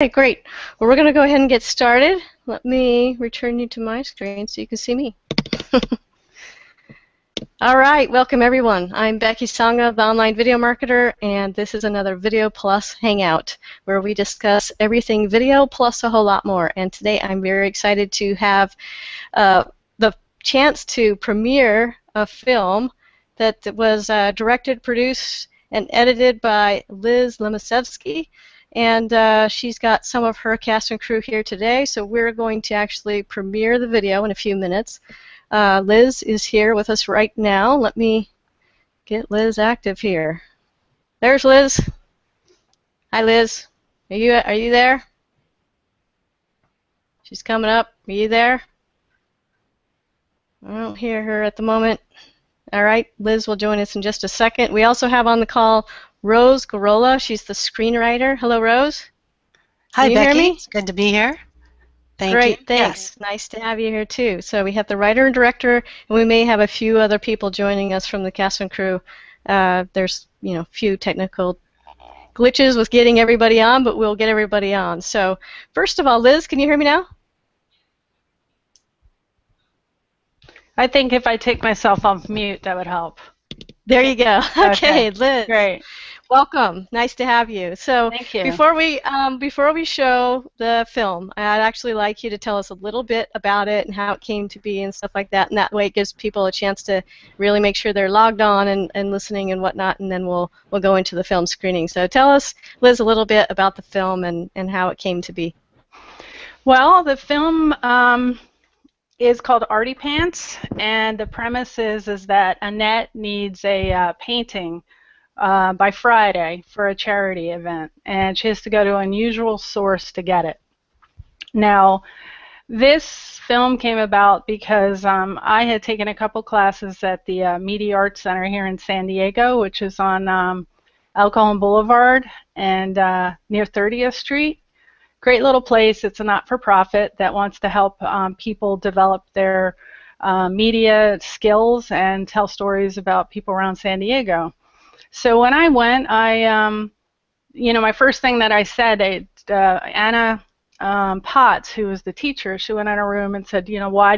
Okay, great. Well, we're going to go ahead and get started. Let me return you to my screen so you can see me. All right, welcome everyone. I'm Becky Sangha, the online video marketer, and this is another Video Plus Hangout where we discuss everything video plus a whole lot more. And today I'm very excited to have the chance to premiere a film that was directed, produced, and edited by Liz Lemasevsky. And she's got some of her cast and crew here today, so we're going to actually premiere the video in a few minutes. Liz is here with us right now. Let me get Liz active here. There's Liz. Hi, Liz. Are you there? She's coming up. Are you there? I don't hear her at the moment. All right, Liz will join us in just a second. We also have on the call Rose Gorola. She's the screenwriter. Hello, Rose. Hi, Can you Becky. hear me? It's good to be here. Thank Great, you. thanks. Yes. Nice to have you here too. So we have the writer and director, and we may have a few other people joining us from the cast and crew. There's a few technical glitches with getting everybody on, but we'll get everybody on. So first of all, Liz, can you hear me now? I think if I take myself off mute, that would help. There you go. Okay, Liz. Great. Welcome. Nice to have you. So Thank you. before we show the film, I'd actually like you to tell us a little bit about it and how it came to be and stuff like that. And that way it gives people a chance to really make sure they're logged on and listening and whatnot, and then we'll go into the film screening. So tell us, Liz, a little bit about the film and how it came to be. Well, the film is called ARTY PANTS, and the premise is that Annette needs a painting by Friday for a charity event, and she has to go to an unusual source to get it. Now, this film came about because I had taken a couple classes at the Media Arts Center here in San Diego, which is on El Cajon Boulevard and near 30th Street. Great little place. It's a not-for-profit that wants to help people develop their media skills and tell stories about people around San Diego. So when I went, my first thing that I said, Anna Potts, who was the teacher, she went in a room and said, why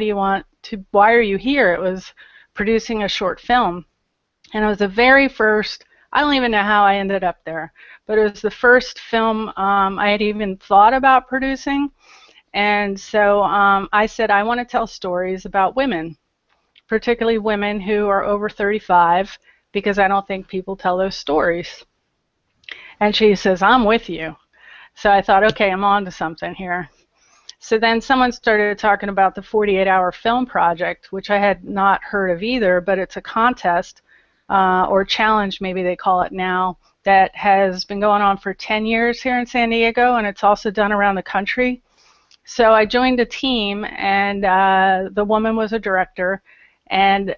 are you here? It was producing a short film. And it was the very first, I don't even know how I ended up there, but it was the first film I had even thought about producing. And so I said, I want to tell stories about women, particularly women who are over 35, because I don't think people tell those stories. And she says, I'm with you. So I thought, okay, I'm on to something here. So then someone started talking about the 48-hour film project, which I had not heard of either, but it's a contest or challenge, maybe they call it now, that has been going on for 10 years here in San Diego, and it's also done around the country. So I joined a team, and the woman was a director, and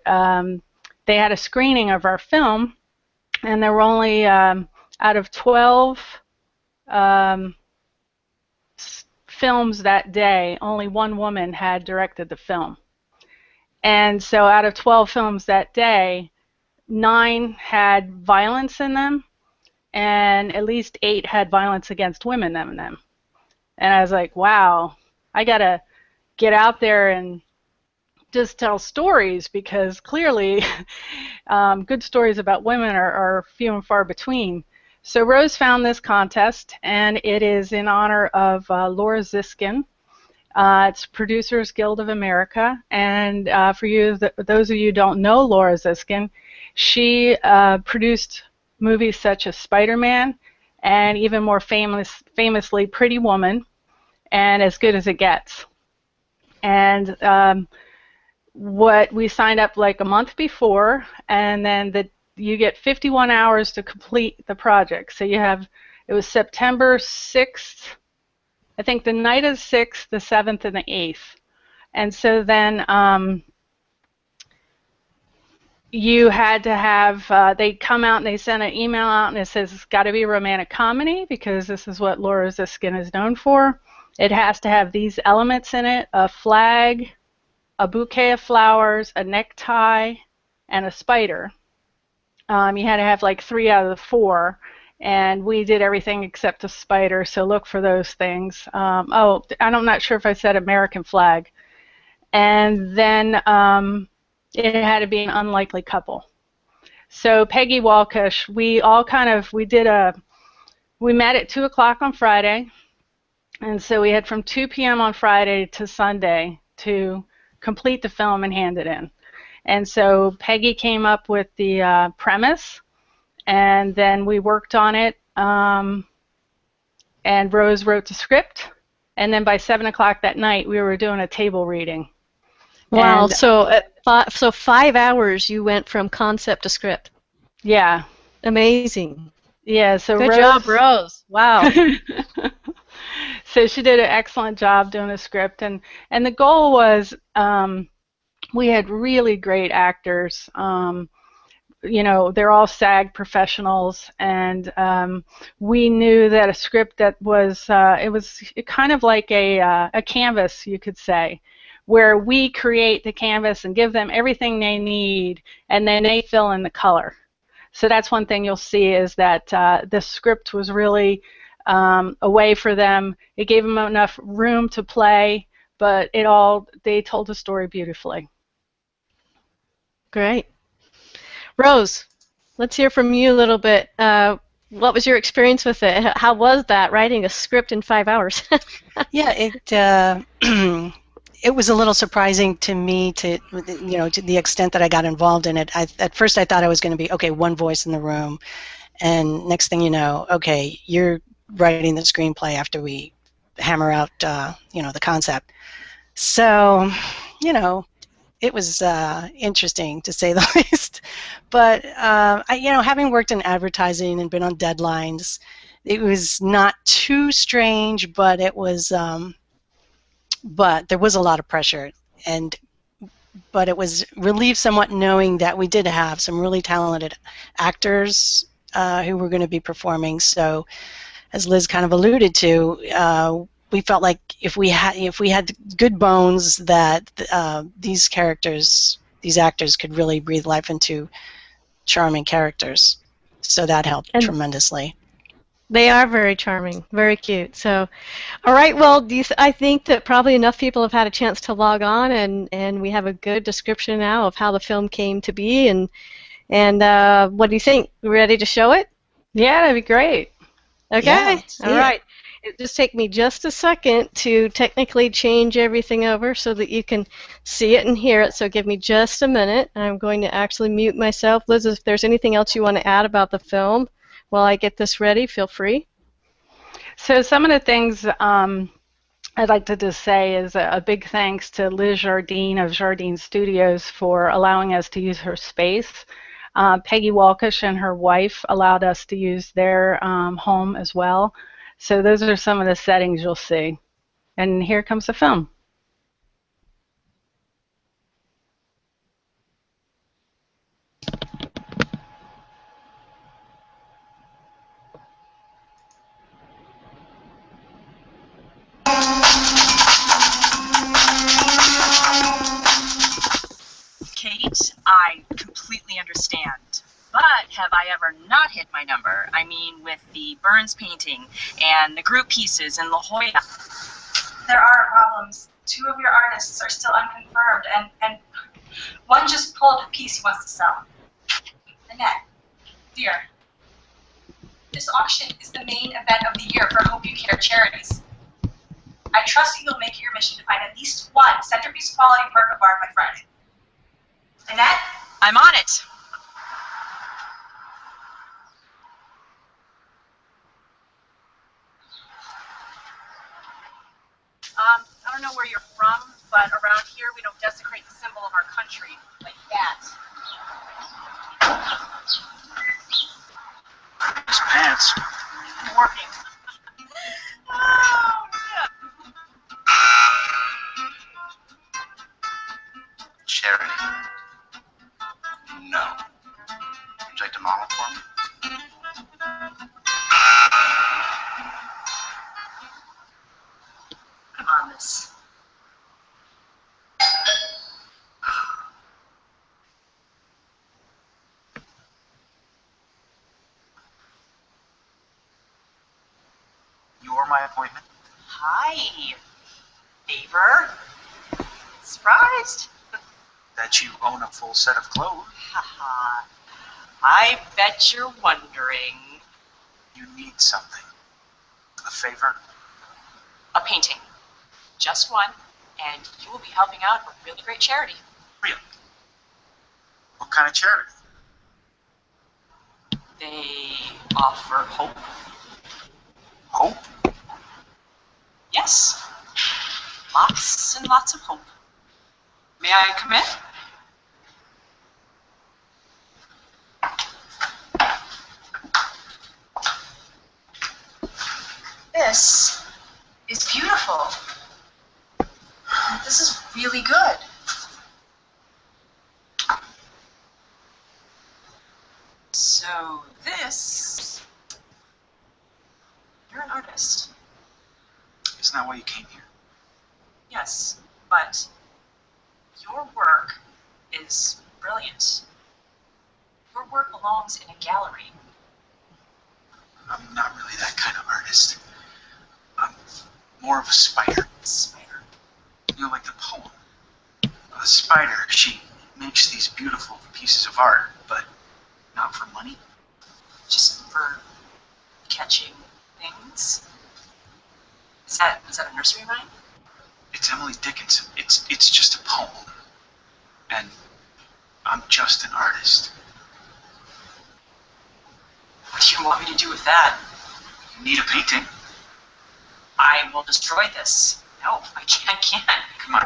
they had a screening of our film, and there were only, out of 12 films that day, only one woman had directed the film. And so out of 12 films that day, 9 had violence in them, and at least 8 had violence against women in them. And I was like, wow, I got to get out there and just tell stories, because clearly good stories about women are few and far between. So Rose found this contest, and it is in honor of Laura Ziskin. It's Producers Guild of America, and for you, those of you who don't know Laura Ziskin, she produced movies such as Spider-Man and even more famously Pretty Woman and As Good as It Gets. And what we signed up like a month before, and then you get 51 hours to complete the project. So it was September 6th, I think the night of the 6th, the 7th, and the 8th. And so then you had to have, they come out and they send an email out and it says it's got to be a romantic comedy, because this is what Laura Ziskin is known for. It has to have these elements in it: a flag, a bouquet of flowers, a necktie, and a spider. You had to have like 3 out of the 4, and we did everything except a spider, so look for those things. Oh, I'm not sure if I said American flag. And then it had to be an unlikely couple. So Peggy Walkush, we met at 2 o'clock on Friday, and so we had from 2 p.m. on Friday to Sunday to complete the film and hand it in. And so Peggy came up with the premise, and then we worked on it, and Rose wrote the script, and then by 7 o'clock that night we were doing a table reading. Wow, And so 5 hours you went from concept to script. yeah. Amazing. Yeah, so Good job, Rose. Wow. So she did an excellent job doing a script, and the goal was we had really great actors. They're all SAG professionals, and we knew that a script that was it was kind of like a canvas, you could say, where we create the canvas and give them everything they need, and then they fill in the color. So that's one thing you'll see is that the script was really a way for them. It gave them enough room to play, but they told the story beautifully. Great. Rose, let's hear from you a little bit. What was your experience with it? How was that, writing a script in 5 hours? Yeah, it was a little surprising to me to the extent that I got involved in it. At first I thought I was going to be, okay, one voice in the room, and next thing you know, okay, you're writing the screenplay after we hammer out, the concept. So, it was interesting to say the least. But having worked in advertising and been on deadlines, it was not too strange, but it was. But there was a lot of pressure, but it was relieved somewhat knowing that we did have some really talented actors who were going to be performing. So, as Liz kind of alluded to, we felt like if we had good bones, that these actors could really breathe life into charming characters. So that helped tremendously. They are very charming, very cute. So, all right, well, I think that probably enough people have had a chance to log on, and we have a good description now of how the film came to be. And what do you think? We ready to show it? Yeah, that'd be great. Okay, yeah, all right. It just take me just a second to technically change everything over so that you can see it and hear it. So give me just a minute. I'm going to actually mute myself. Liz, if there's anything else you want to add about the film while I get this ready, feel free. So some of the things I'd like to just say is a big thanks to Liz Jardine of Jardine Studios for allowing us to use her space. Peggy Walkush and her wife allowed us to use their home as well. So those are some of the settings you'll see. And here comes the film. Kate, I completely understand. But have I ever not hit my number? I mean, with the Burns painting and the group pieces in La Jolla. There are problems. 2 of your artists are still unconfirmed, and one just pulled a piece he wants to sell. Annette, dear, this auction is the main event of the year for Hope You Care charities. I trust that you'll make it your mission to find at least one centerpiece quality work of art by Friday. Annette? I'm on it. I don't know where you're from, but around here we don't desecrate the symbol of our country like that. These pants. Working. Oh, yeah. Charity. No. Would you like to model for me? Come on, Miss. my appointment. Hi. Favor? Surprised? That you own a full set of clothes. Haha. I bet you're wondering. You need something. A favor? A painting. Just one, and you will be helping out a really great charity. Really? What kind of charity? They offer hope. Hope? Yes. Lots and lots of hope. May I come in? This is beautiful. This is really good. So this, you're an artist. Isn't that why you came here? Yes, but your work is brilliant. Your work belongs in a gallery. I'm not really that kind of artist. I'm more of a spider. Spider. You know, like the poem. A spider, she makes these beautiful pieces of art, but not for money. Just for catching things. Is that a nursery rhyme? It's Emily Dickinson. It's just a poem. And I'm just an artist. What do you want me to do with that? You need a painting. I will destroy this. No, I can't. Come on.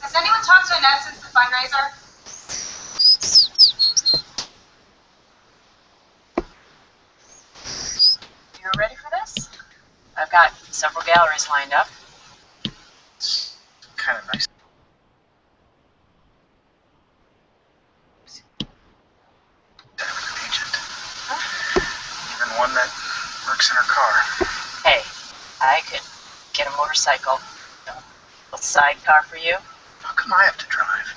Has anyone talked to Annette since the fundraiser? You ready for this? I've got several galleries lined up. It's kind of nice. To have an agent. Even one that works in her car. Hey, I could get a motorcycle. A sidecar for you? How come I have to drive?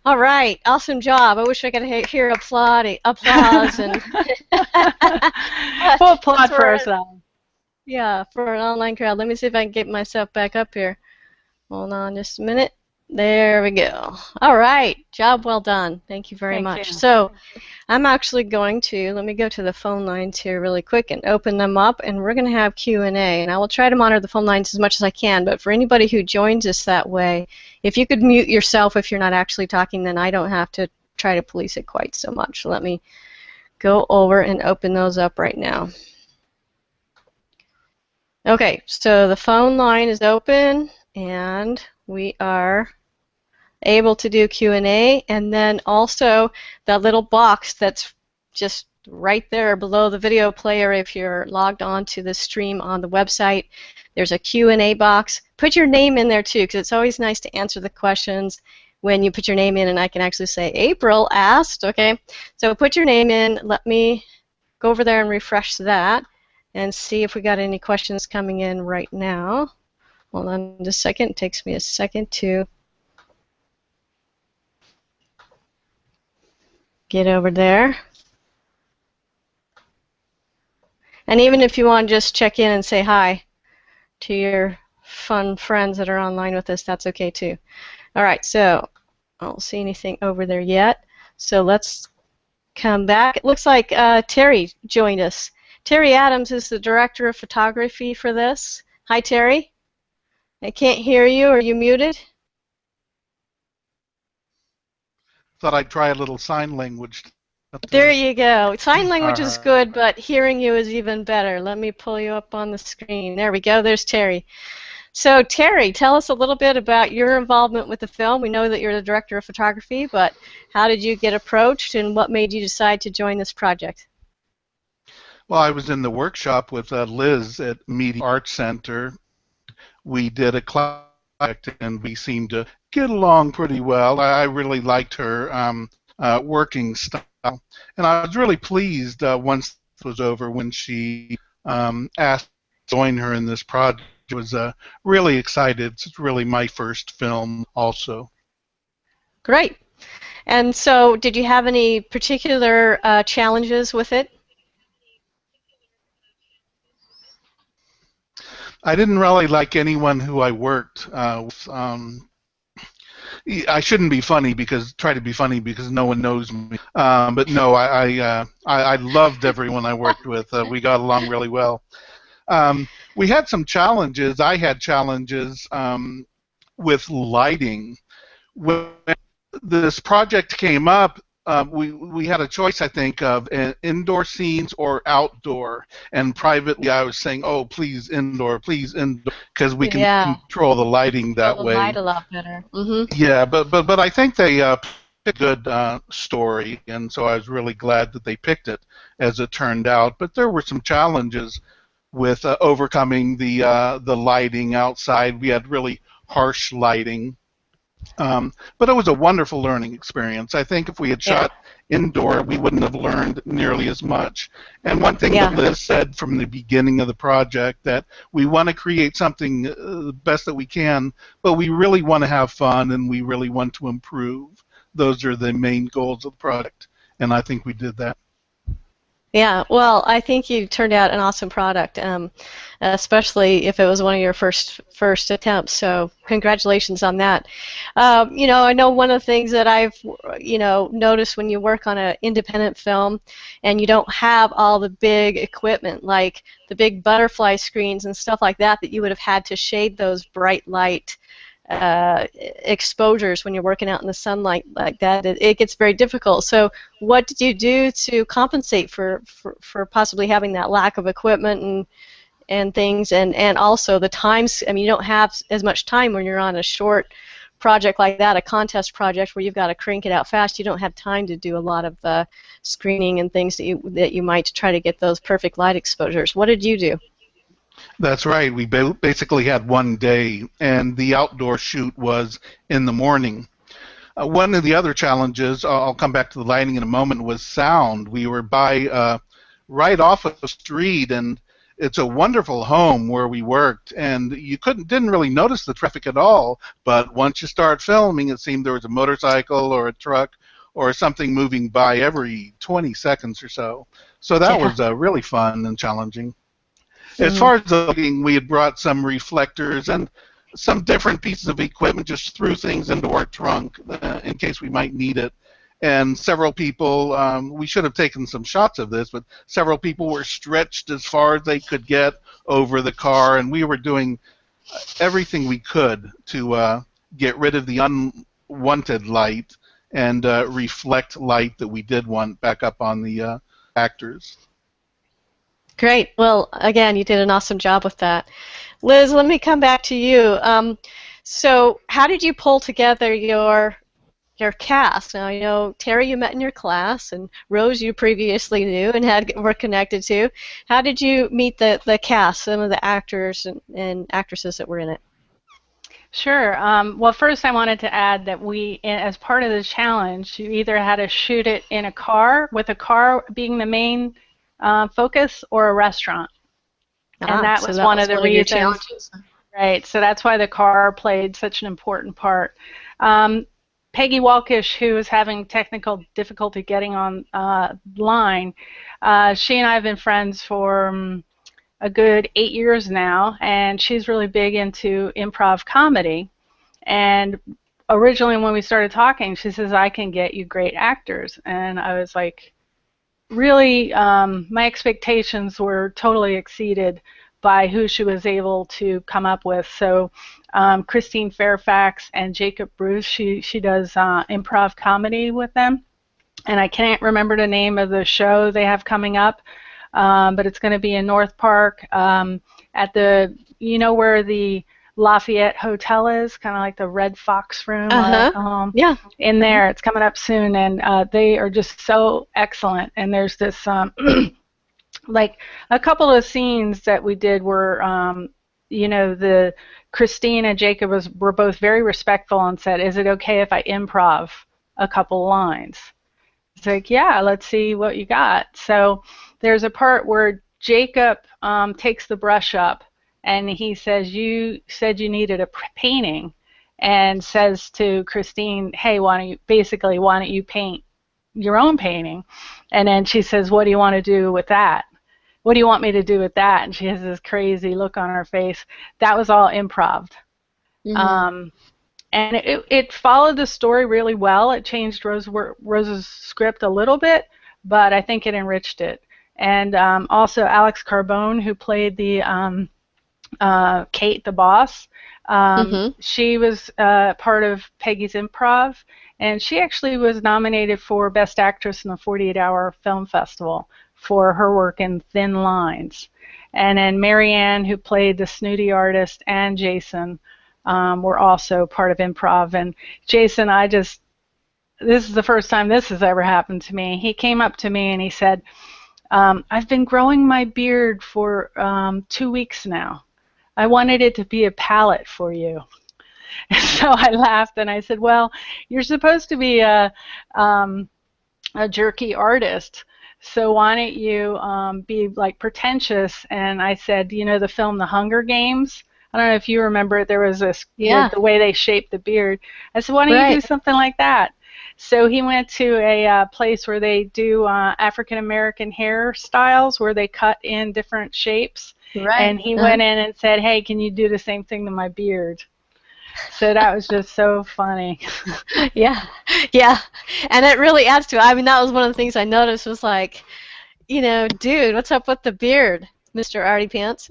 All right, awesome job. I wish I could hear applause and We'll applaud for- for ourselves. yeah, for an online crowd. Let me see if I can get myself back up here. Hold on just a minute. There we go. All right, job well done. Thank you very Thank much. you. So I'm actually going to, let me go to the phone lines here really quick and open them up, and we're going to have Q&A. And I will try to monitor the phone lines as much as I can, but for anybody who joins us that way, if you could mute yourself if you're not actually talking, then I don't have to try to police it quite so much. So let me go over and open those up right now. Okay, so the phone line is open, and we are able to do Q&A, and then also that little box that's just right there below the video player. If you're logged on to the stream on the website, there's a Q&A box. Put your name in there too, because it's always nice to answer the questions when you put your name in, and I can actually say April asked. Okay, so put your name in. Let me go over there and refresh that and see if we got any questions coming in right now. Hold on just a second. It takes me a second to get over there. And even if you want to just check in and say hi to your fun friends that are online with us, that's okay too. All right, so I don't see anything over there yet. So let's come back. It looks like Terry joined us. Terry Adams is the director of photography for this. Hi, Terry. I can't hear you. Are you muted? Thought I'd try a little sign language. There you go. Sign language is good, but hearing you is even better. Let me pull you up on the screen. There we go. There's Terry. So Terry, tell us a little bit about your involvement with the film. We know that you're the director of photography, but how did you get approached and what made you decide to join this project? Well, I was in the workshop with Liz at Media Arts Center. We did a project and we seemed to get along pretty well. I really liked her working style. And I was really pleased once it was over when she asked to join her in this project. I was really excited. It's really my first film also. Great. And so did you have any particular challenges with it? I didn't really like anyone who I worked with. I shouldn't be funny try to be funny because no one knows me. But no, I loved everyone I worked with. We got along really well. We had some challenges. I had challenges with lighting. When this project came up, we had a choice, I think, of indoor scenes or outdoor. And privately, I was saying, "Oh, please indoor, because we can control the lighting that way." The light a lot better. Mm-hmm. Yeah, but I think they picked a good story, and so I was really glad that they picked it, as it turned out. But there were some challenges with overcoming the lighting outside. We had really harsh lighting. But it was a wonderful learning experience. I think if we had shot indoor, we wouldn't have learned nearly as much. And one thing that Liz said from the beginning of the project, that we want to create something the best that we can, but we really want to have fun and we really want to improve. Those are the main goals of the project, and I think we did that. Yeah, well, I think you turned out an awesome product, especially if it was one of your first attempts. So congratulations on that. You know, I know one of the things that I've noticed when you work on an independent film, and you don't have all the big equipment like the big butterfly screens and stuff like that, that you would have had to shade those bright light exposures when you're working out in the sunlight like that. It gets very difficult. So what did you do to compensate for possibly having that lack of equipment and things, and also the times? I mean, you don't have as much time when you're on a short project like that, a contest project where you've got to crank it out fast. You don't have time to do a lot of screening and things that you might try to get those perfect light exposures. What did you do? That's right. We basically had one day, and the outdoor shoot was in the morning. One of the other challenges, I'll come back to the lighting in a moment, was sound. We were by right off of the street, and it's a wonderful home where we worked, and you didn't really notice the traffic at all, but once you start filming, it seemed there was a motorcycle or a truck or something moving by every 20 seconds or so. So that was really fun and challenging. As far as the lighting, we had brought some reflectors and some different pieces of equipment, just threw things into our trunk in case we might need it. And several people, we should have taken some shots of this, but several people were stretched as far as they could get over the car, and we were doing everything we could to get rid of the unwanted light and reflect light that we did want back up on the actors. Great. Well, again, you did an awesome job with that. Liz, let me come back to you. So how did you pull together your cast? Now, I know Terry you met in your class, and Rose you previously knew and were connected to. How did you meet the cast, some of the actors and actresses that were in it? Sure. Well, first I wanted to add that as part of the challenge, you either had to shoot it in a car, with a car being the main focus, or a restaurant. And that So was that one was of the one of your reasons. challenges. Right. So that's why the car played such an important part. Peggy Walkish, who was having technical difficulty getting on line, she and I have been friends for a good 8 years now, and she's really big into improv comedy. And originally when we started talking, she says, I can get you great actors. And I was like, really, my expectations were totally exceeded by who she was able to come up with. So Christine Fairfax and Jacob Bruce, she does improv comedy with them. And I can't remember the name of the show they have coming up, but it's going to be in North Park at the, where the Lafayette Hotel is, kind of like the Red Fox Room. Yeah. In there. It's coming up soon, and they are just so excellent. And there's this, like a couple of scenes that we did were, the Christine and Jacob were both very respectful and said, is it okay if I improv a couple lines? It's like, yeah, let's see what you got. So there's a part where Jacob takes the brush up and he says, you said you needed a painting, and says to Christine, hey, why don't you paint your own painting? And then she says, what do you want to do with that? What do you want me to do with that? And she has this crazy look on her face. That was all improv. And it followed the story really well. It changed Rose's script a little bit, but I think it enriched it. And also Alex Carbone, who played the Kate, the boss, she was part of Peggy's improv, and she actually was nominated for Best Actress in the 48-Hour Film Festival for her work in Thin Lines. And then Marianne, who played the snooty artist, and Jason were also part of improv. And Jason, this is the first time this has ever happened to me. He came up to me and he said, I've been growing my beard for 2 weeks now. I wanted it to be a palette for you. So I laughed and I said, well, you're supposed to be a jerky artist, so why don't you be like pretentious? And I said, the film The Hunger Games, I don't know if you remember, there was this, the way they shaped the beard. I said, why don't you do something like that? So he went to a place where they do African American hairstyles, where they cut in different shapes. And he went in and said, hey, can you do the same thing to my beard? So that was just so funny. Yeah. And it really adds to it. I mean, that was one of the things I noticed was like, dude, what's up with the beard, Mr. Arty Pants?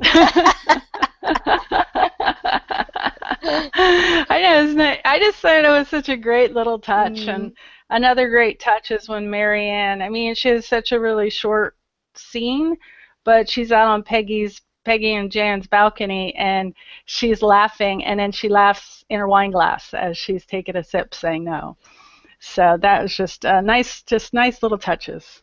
I know, isn't it? I just thought it was such a great little touch. And another great touch is when Marianne, I mean, she has such a really short scene, but she's out on Peggy and Jan's balcony, and she's laughing, and then she laughs in her wine glass as she's taking a sip, saying no. So that was just nice little touches.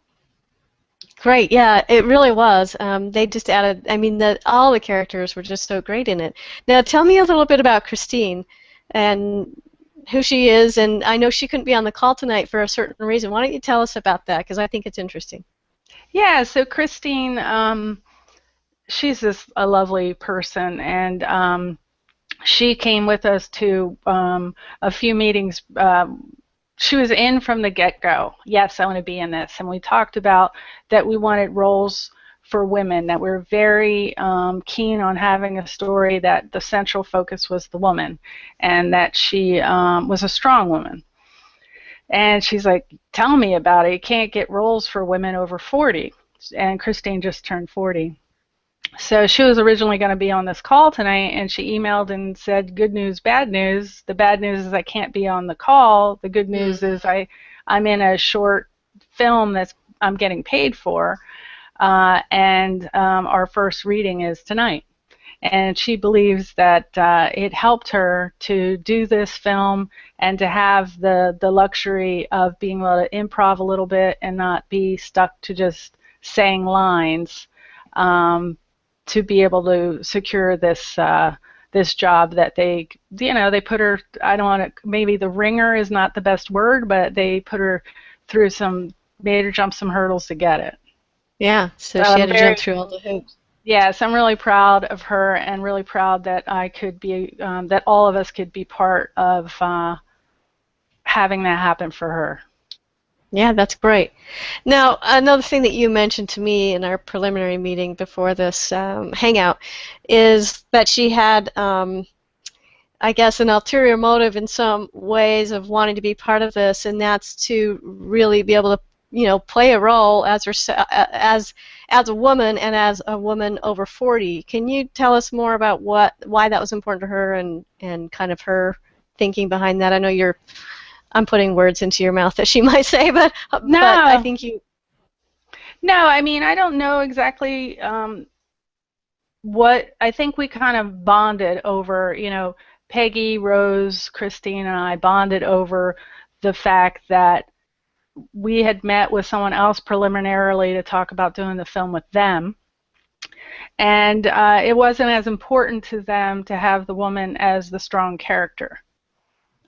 Great, yeah, it really was. They just added, I mean, all the characters were just so great in it. Now, tell me a little bit about Christine and who she is, and I know she couldn't be on the call tonight for a certain reason. Why don't you tell us about that, because I think it's interesting. Yeah, so Christine, she's a lovely person, and she came with us to a few meetings. She was in from the get-go. Yes, I want to be in this. And we talked about that we wanted roles for women, that we're very keen on having a story that the central focus was the woman, and that she was a strong woman. And she's like, tell me about it. You can't get roles for women over 40. And Christine just turned 40. So she was originally going to be on this call tonight, and she emailed and said, good news, bad news. The bad news is I can't be on the call. The good news is I'm in a short film that I'm getting paid for, and our first reading is tonight. and she believes that it helped her to do this film and to have the luxury of being able to improv a little bit and not be stuck to just saying lines, to be able to secure this this job that they put her, I don't want to, maybe the ringer is not the best word, but they put her through made her jump some hurdles to get it. Yeah, so she had to jump through all the hoops. Yes, I'm really proud of her and really proud that I could be, that all of us could be part of having that happen for her. Yeah, that's great. Now, another thing that you mentioned to me in our preliminary meeting before this hangout is that she had, I guess, an ulterior motive in some ways of wanting to be part of this, and that's to really be able to, play a role as a woman and as a woman over 40. Can you tell us more about why that was important to her and kind of her thinking behind that? I know I'm putting words into your mouth that she might say, but I think you. No, I mean, I don't know exactly what. I think we kind of bonded over, Peggy, Rose, Christine, and I bonded over the fact that we had met with someone else preliminarily to talk about doing the film with them, and it wasn't as important to them to have the woman as the strong character.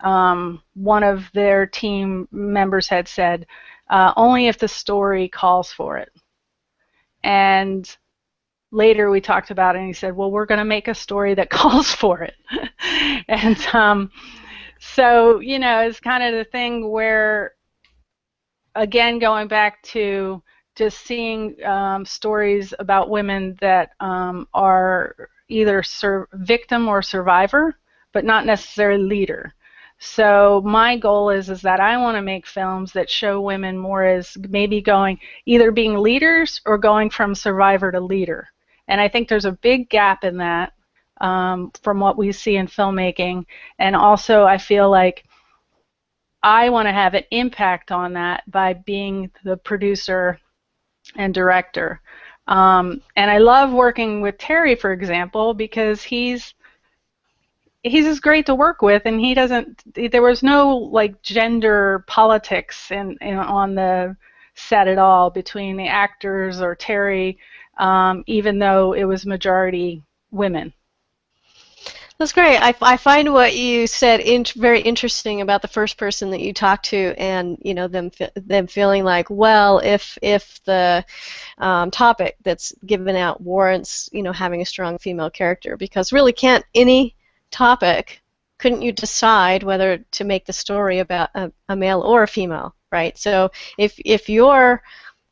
One of their team members had said, only if the story calls for it. And later we talked about it, and he said, well, we're going to make a story that calls for it. And so, it's kind of the thing where, again, going back to just seeing stories about women that are either victim or survivor, but not necessarily leader. So my goal is that I want to make films that show women more as maybe either being leaders or going from survivor to leader. And I think there's a big gap in that from what we see in filmmaking. And also I feel like I want to have an impact on that by being the producer and director. And I love working with Terry, for example, because he's just great to work with, and there was no gender politics on the set at all between the actors or Terry, even though it was majority women. That's great. I find what you said very interesting about the first person that you talked to, and them feeling like, well, if the topic that's given out warrants having a strong female character, because really couldn't you decide whether to make the story about a male or a female, right? So if your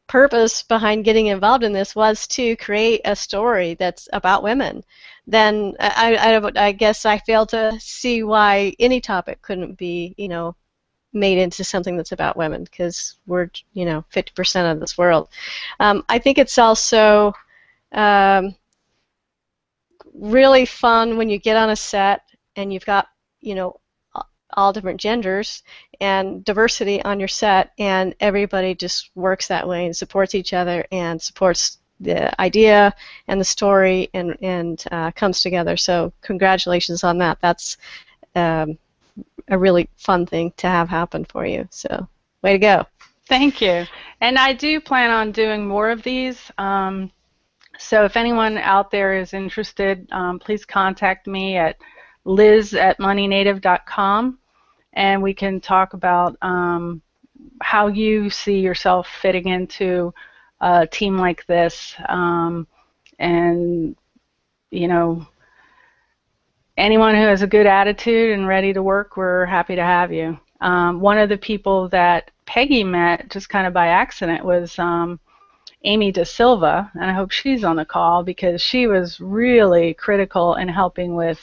purpose behind getting involved in this was to create a story that's about women, then I guess I fail to see why any topic couldn't be made into something that's about women, because we're 50% of this world. I think it's also really fun when you get on a set and you've got all different genders and diversity on your set, and everybody just works that way and supports each other and supports the idea and the story and comes together. So congratulations on that. That's a really fun thing to have happen for you. So way to go. Thank you. And I do plan on doing more of these. So if anyone out there is interested, please contact me at liz@moneynative.com, and we can talk about how you see yourself fitting into a team like this, and anyone who has a good attitude and ready to work, we're happy to have you. One of the people that Peggy met just kind of by accident was Amy De Silva, and I hope she's on the call, because she was really critical in helping with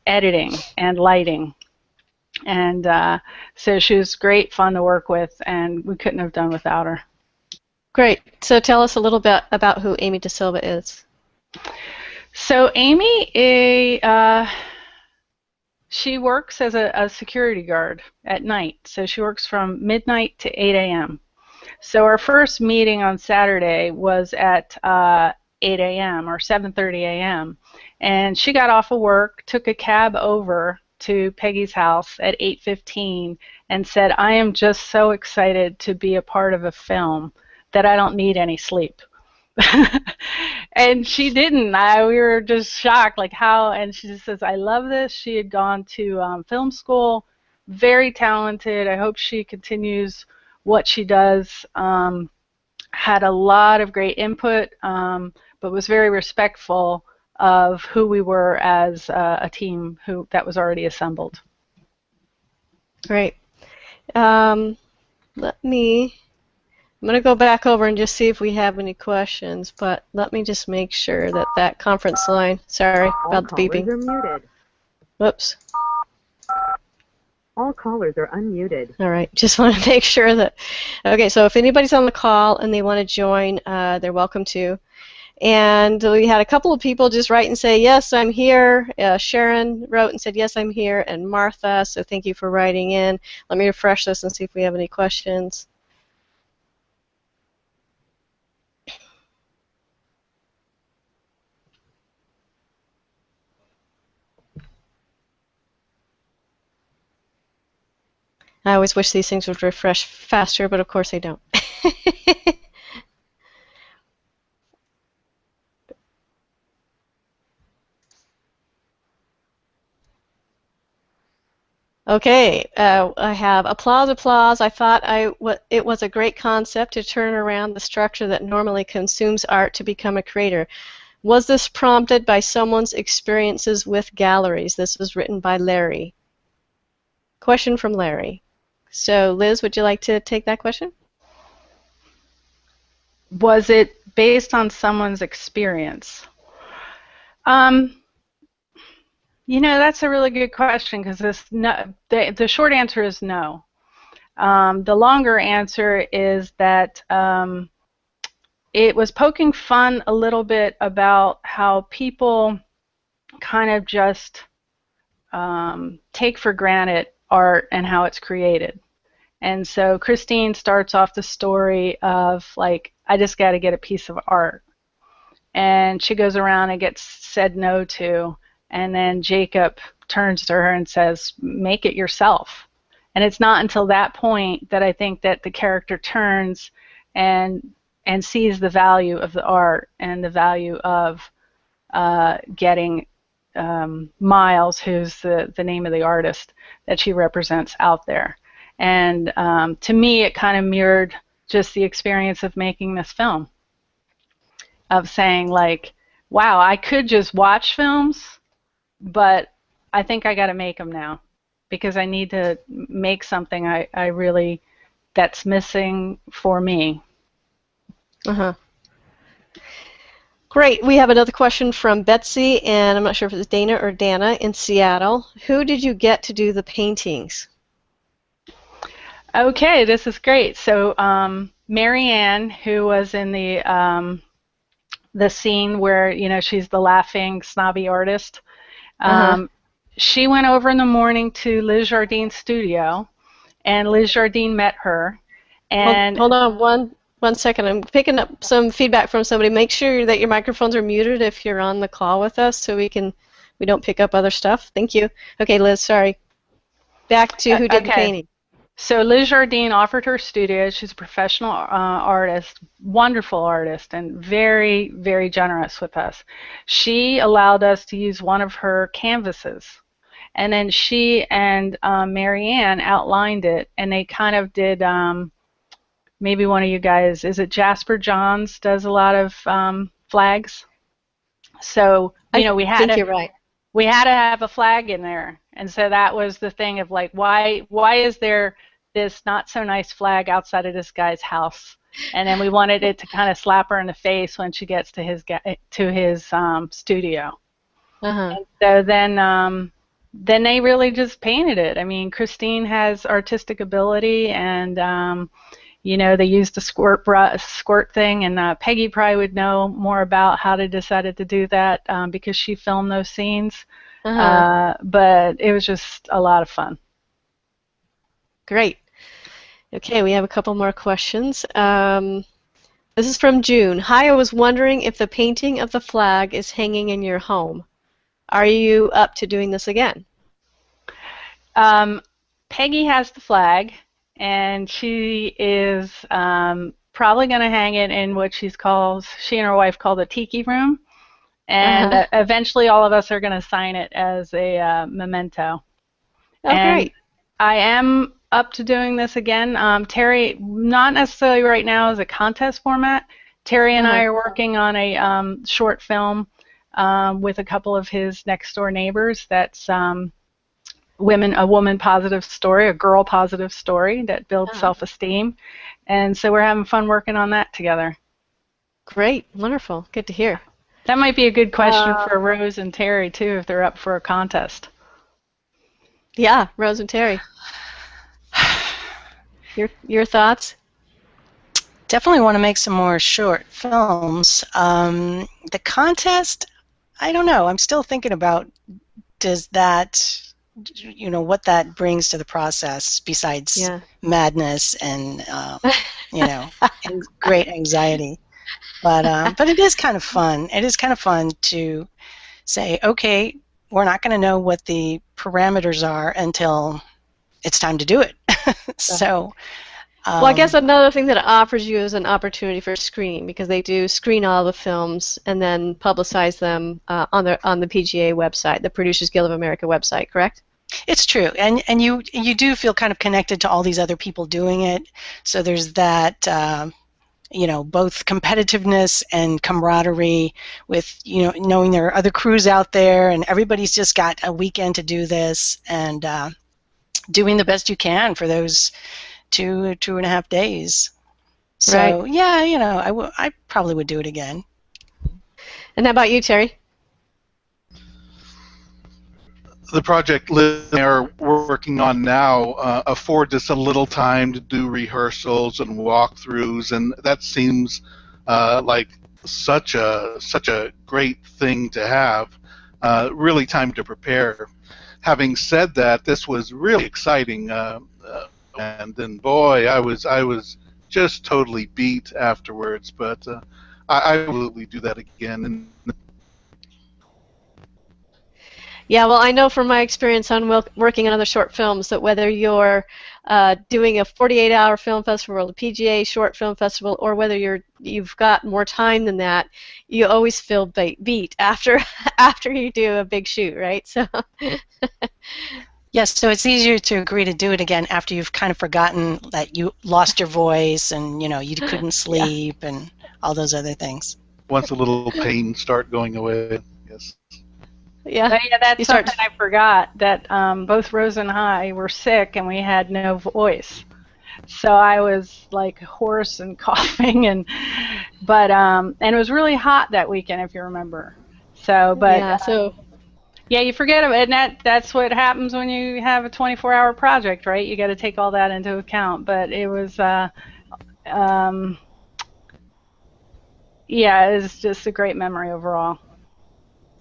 editing and lighting. And so she was great fun to work with, and we couldn't have done without her. Great. So tell us a little bit about who Amy De Silva is. So Amy, she works as a security guard at night. So she works from midnight to 8 a.m. So our first meeting on Saturday was at 8 8 a.m. or 7:30 a.m. And she got off of work, took a cab over to Peggy's house at 8:15 and said, I am just so excited to be a part of a film that I don't need any sleep. And she didn't. We were just shocked, like how, and she just says, I love this. She had gone to film school, very talented. I hope she continues what she does. Had a lot of great input, but was very respectful of who we were as a team that was already assembled. Great. I'm going to go back over and just see if we have any questions, but let me just make sure that that conference line, sorry about the beeping. All callers are muted. Whoops. All callers are unmuted. All right, just want to make sure that, okay, so if anybody's on the call and they want to join, they're welcome to. And we had a couple of people just write and say, yes, I'm here. Sharon wrote and said, yes, I'm here, and Martha, so thank you for writing in. Let me refresh this and see if we have any questions. I always wish these things would refresh faster, but of course they don't. Okay, I have applause, applause. I thought it was a great concept to turn around the structure that normally consumes art to become a creator. Was this prompted by someone's experiences with galleries? This was written by Larry. Question from Larry. So, Liz, would you like to take that question? Was it based on someone's experience? You know, that's a really good question because the short answer is no. The longer answer is that it was poking fun a little bit about how people kind of just take for granted art and how it's created. And so Christine starts off the story of, like, I just got to get a piece of art. And she goes around and gets said no to. And then Jacob turns to her and says, make it yourself. And it's not until that point that I think that the character turns and sees the value of the art and the value of getting Miles, who's the name of the artist that she represents out there. And to me, it kind of mirrored just the experience of making this film, of saying, like, wow, I could just watch films, but I think I got to make them now because I need to make something I really, that's missing for me. Uh-huh. Great. We have another question from Betsy, and I'm not sure if it's Dana or Dana in Seattle. Who did you get to do the paintings? Okay, this is great. So Marianne, who was in the scene where, you know, she's the laughing, snobby artist, she went over in the morning to Liz Jardine's studio, and Liz Jardine met her. And hold on one second. I'm picking up some feedback from somebody. Make sure that your microphones are muted if you're on the call with us, so we don't pick up other stuff. Thank you. Okay, Liz, sorry. Back to who did the painting. So Liz Jardine offered her studio. She's a professional artist, wonderful artist, and very, very generous with us. She allowed us to use one of her canvases. And then she and Marianne outlined it, and they kind of did, maybe one of you guys, is it Jasper Johns does a lot of flags? So, you know, we had you're right. We had to have a flag in there. And so that was the thing of, like, why is there this not so nice flag outside of this guy's house? And then we wanted it to kind of slap her in the face when she gets to his studio. And so then they really just painted it. I mean, Christine has artistic ability, and you know, they used the squirt thing, and Peggy probably would know more about how they decided to do that because she filmed those scenes. But it was just a lot of fun. Great. Okay, we have a couple more questions. This is from June. Hi, I was wondering if the painting of the flag is hanging in your home. Are you up to doing this again? Peggy has the flag, and she is probably going to hang it in what she and her wife call the tiki room. And eventually all of us are going to sign it as a memento. Oh, and great. I am up to doing this again. Terry, not necessarily right now as a contest format. Terry and I are working on a short film with a couple of his next door neighbors that's a woman positive story, a girl positive story that builds self-esteem. And so we're having fun working on that together. Great. Wonderful. Good to hear. That might be a good question for Rose and Terry, too, if they're up for a contest. Yeah, Rose and Terry. Your thoughts? Definitely want to make some more short films. The contest, I don't know. I'm still thinking about does that, what that brings to the process besides madness and, and great anxiety. But it is kind of fun. It is kind of fun to say, okay, we're not going to know what the parameters are until it's time to do it. So, well, I guess another thing that it offers you is an opportunity for screening, because they do screen all the films and then publicize them on the PGA website, the Producers Guild of America website, correct? It's true, and you do feel kind of connected to all these other people doing it. So there's that. Both competitiveness and camaraderie with, knowing there are other crews out there and everybody's just got a weekend to do this, and doing the best you can for those two and a half days. So, I probably would do it again. And how about you, Terry? The project Live On Air we're working on now affords us a little time to do rehearsals and walkthroughs, and that seems like such a great thing to have. Really, time to prepare. Having said that, this was really exciting, and then boy, I was just totally beat afterwards. But I will absolutely do that again. And yeah, well, I know from my experience on working on other short films that whether you're doing a 48-hour film festival, a PGA short film festival, or whether you've got more time than that, you always feel beat after you do a big shoot, right? So. Yes, so it's easier to agree to do it again after you've kind of forgotten that you lost your voice and you couldn't sleep and all those other things. Once a little pain start going away, yes. Yeah, that's something I forgot, that both Rose and I were sick and we had no voice. So I was like hoarse and coughing, and it was really hot that weekend, if you remember. So, you forget about it, and that's what happens when you have a 24-hour project, right? You got to take all that into account. But it was, it was just a great memory overall.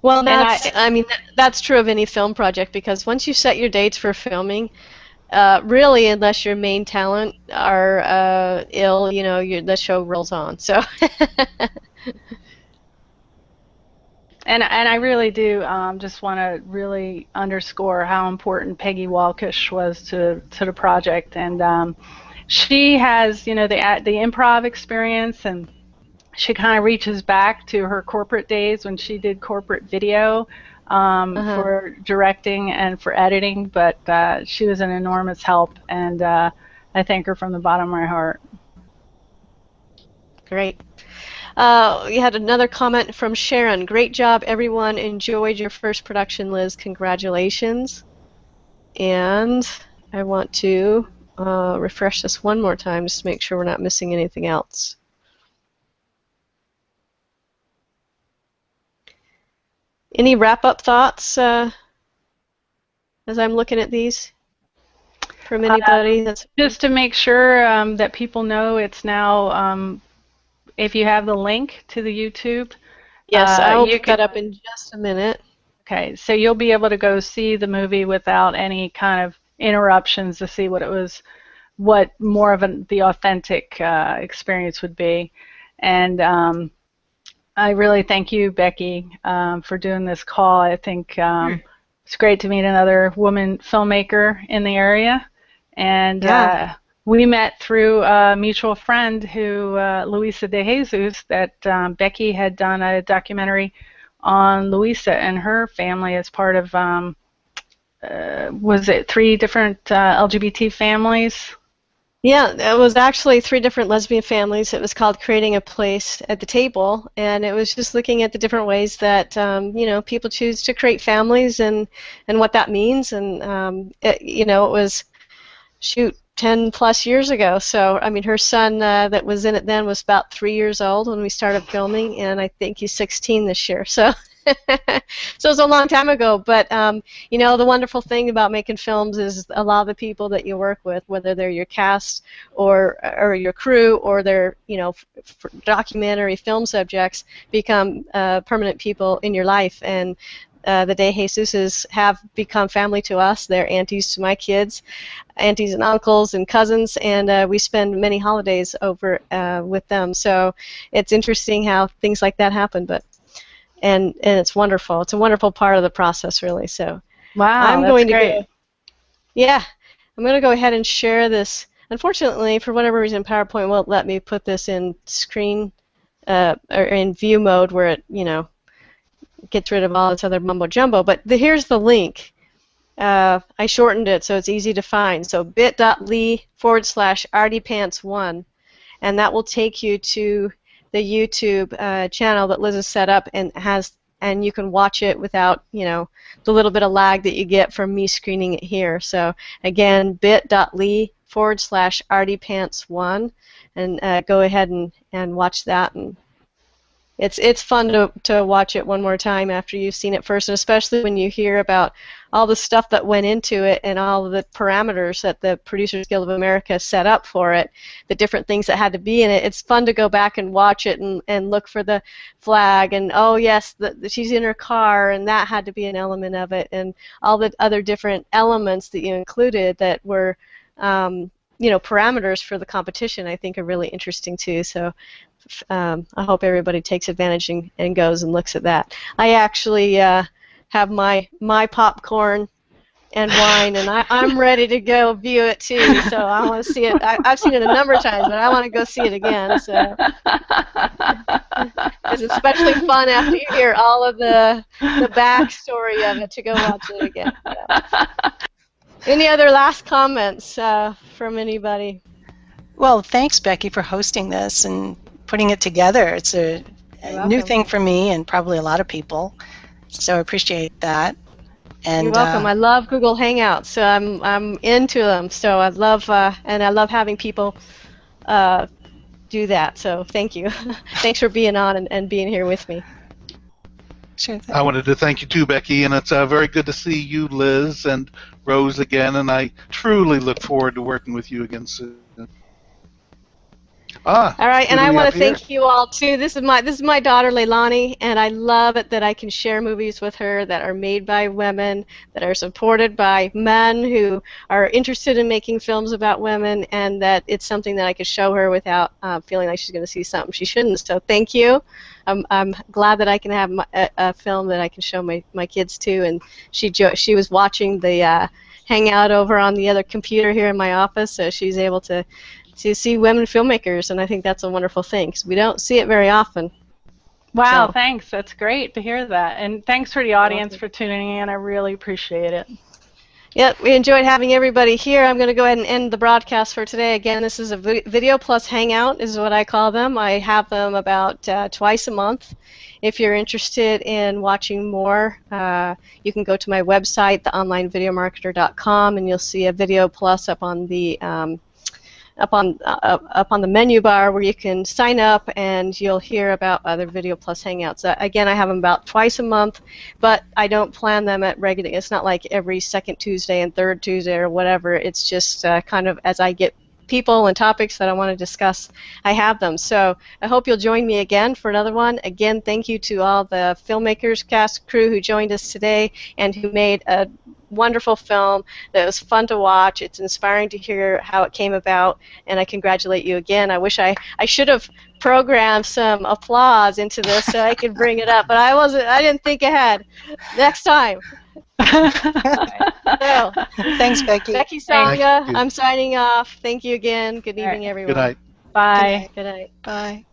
Well, that's true of any film project, because once you set your dates for filming, really, unless your main talent are ill, the show rolls on. So. And I really do just want to really underscore how important Peggy Walkish was to the project, and she has the improv experience, and she kind of reaches back to her corporate days when she did corporate video for directing and for editing, but she was an enormous help, and I thank her from the bottom of my heart. Great. We had another comment from Sharon. Great job, everyone. Enjoyed your first production, Liz. Congratulations. And I want to refresh this one more time just to make sure we're not missing anything else. Any wrap-up thoughts as I'm looking at these from anybody? Just to make sure that people know, it's now, if you have the link to the YouTube. Yes, I'll look that up in just a minute. Okay, so you'll be able to go see the movie without any kind of interruptions to see what more of the authentic experience would be. And I really thank you, Becky, for doing this call. I think it's great to meet another woman filmmaker in the area. And we met through a mutual friend who, Luisa De Jesus, that Becky had done a documentary on Luisa and her family as part of, was it 3 different LGBT families? Yeah, it was actually 3 different lesbian families. It was called Creating a Place at the Table, and it was just looking at the different ways that you know, people choose to create families and what that means. And you know, it was, shoot, 10 plus years ago. So I mean, her son that was in it then was about 3 years old when we started filming, and I think he's 16 this year. So so it's a long time ago, but you know, the wonderful thing about making films is a lot of the people that you work with, whether they're your cast or your crew, or they're, you know, documentary film subjects, become permanent people in your life. And the De Jesuses have become family to us. They're aunties to my kids, aunties and uncles and cousins, and we spend many holidays over with them. So it's interesting how things like that happen, but and it's wonderful. It's a wonderful part of the process, really. So wow, I'm going to great. go. Yeah, I'm going to go ahead and share this. Unfortunately, for whatever reason, PowerPoint won't let me put this in screen or in view mode, where it, you know, gets rid of all this other mumbo jumbo. But here's the link. I shortened it so it's easy to find. So bit.ly/ARTYPANTS1, and that will take you to the YouTube channel that Liz has set up, and you can watch it without, you know, the little bit of lag that you get from me screening it here. So again, bit.ly/ARTYPANTS1, and go ahead and watch that. And it's fun to watch it one more time after you've seen it first, and especially when you hear about all the stuff that went into it and all the parameters that the Producers Guild of America set up for it, the different things that had to be in it. It's fun to go back and watch it and look for the flag, and oh yes, she's in her car, and that had to be an element of it, and all the other different elements that you included that were you know, parameters for the competition, I think are really interesting too. So I hope everybody takes advantage and goes and looks at that. I actually have my popcorn and wine, and I'm ready to go view it too. So I want to see it. I've seen it a number of times, but I want to go see it again. So it's especially fun after you hear all of the backstory of it to go watch it again. Yeah. Any other last comments from anybody? Well, thanks, Becky, for hosting this and putting it together. It's a new thing for me and probably a lot of people, so I appreciate that. And you're welcome. I love Google Hangouts, so I'm into them. So I love and I love having people do that. So thank you. Thanks for being on and being here with me. Sure thing. I wanted to thank you too, Becky, and it's very good to see you, Liz, and Rose again, and I truly look forward to working with you again soon. All right, and I want to thank you all too. This is my daughter Leilani, and I love it that I can share movies with her that are made by women, that are supported by men who are interested in making films about women, and that it's something that I can show her without feeling like she's going to see something she shouldn't. So thank you. I'm glad that I can have a film that I can show my kids too. And she was watching the Hangout over on the other computer here in my office, so she's able to see women filmmakers, and I think that's a wonderful thing because we don't see it very often. Wow, thanks. That's great to hear that. And thanks for the audience for tuning in. I really appreciate it. Yeah, we enjoyed having everybody here. I'm going to go ahead and end the broadcast for today. Again, this is a Video Plus Hangout is what I call them. I have them about twice a month. If you're interested in watching more, you can go to my website, theonlinevideomarketer.com, and you'll see a Video Plus up on the up on the menu bar where you can sign up, and you'll hear about other Video Plus Hangouts. Again, I have them about twice a month, but I don't plan them at regular. It's not like every second Tuesday and third Tuesday or whatever. It's just kind of as I get people and topics that I want to discuss, I have them. So I hope you'll join me again for another one. Again, thank you to all the filmmakers, cast, crew who joined us today and who made wonderful film that was fun to watch. It's inspiring to hear how it came about, and I congratulate you again. I wish I should have programmed some applause into this so I could bring it up, but I didn't think ahead. Next time. So, thanks, Becky. Becky Sangha, I'm signing off. Thank you again. Good evening, everyone. Good night. Bye. Good night. Bye.